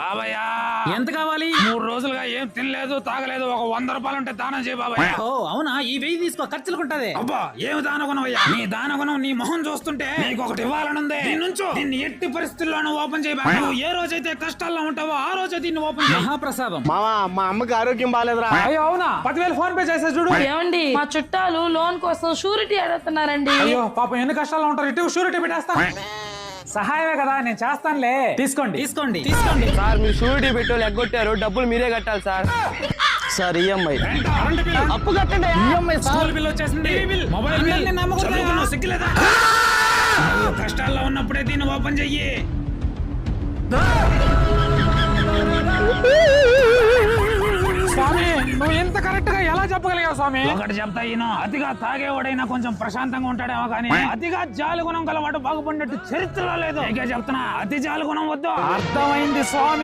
బాబయ్య ఎంత కావాలి? 3 రోజులుగా ఏం తినలేదు తాగలేదు. ఒక 100 రూపాయలు ఉంటే దానం చేయి బాబయ్య. ఓ అవునా, ఈ 1000 తీసుకో, ఖర్చులుకుంటది. అబ్బా ఏమి దానగుణమయ్యా, నీ దానగుణం నీ మొహం చూస్తుంటే నీకు ఒకటి ఇవ్వాలనుంది. దీన్ని ఎట్టి పరిస్థితుల్లోనూ ఓపెన్ చేయి. నువ్వు ఏ రోజైతే కష్టాల్లో ఉంటావో ఆ రోజే దీన్ని ఓపెన్ చేయి. మహాప్రసాదం. మామా మా అమ్మకి ఆరోగ్యం బాగాలేదురా. అయ్యో అవునా, 10,000 ఫోన్ పే చేసా చూడు. ఏమండి మా చుట్టాలు లోన్ కోసం షూరిటీ అడుగుతున్నారండి. అయ్యో పాపం ఎన్ని కష్టాల్లో ఉంటారు, ఇటు షూరిటీ పెట్టేస్తా. సహాయమే కదా, నేను చేస్తానులే. తీసుకోండి తీసుకోండి తీసుకోండి. సార్ మీరు షూరిటీ పెట్టి ఎగ్గొట్టారు, డబ్బులు మీరే కట్టాలి sir. Sir EMI current bill, అప్పు కట్టండి. ఈఎంఐ స్కూల్ బిల్ వచ్చేసింది, మొబైల్ బిల్, చదువుకున్నావు సిగ్గులేదా? నువ్వు కష్టాల్లో ఉన్నప్పుడే దీన్ని ఓపెన్ చెయ్యి. స్వామి నువ్వు ఇంత కరెక్ట్ గా ఎలా చెప్పగలిగావు స్వామి? ఒకటి చెప్తా ఈయన, అతిగా తాగేవాడైనా కొంచెం ప్రశాంతంగా ఉంటాడేమో కానీ అతిగా జాలి గుణం గలవాడు బాగుపడినట్టు చరిత్రలో లేదు. చెప్తున్నా, అతి జాలి గుణం వద్దు. అర్థమైంది స్వామి.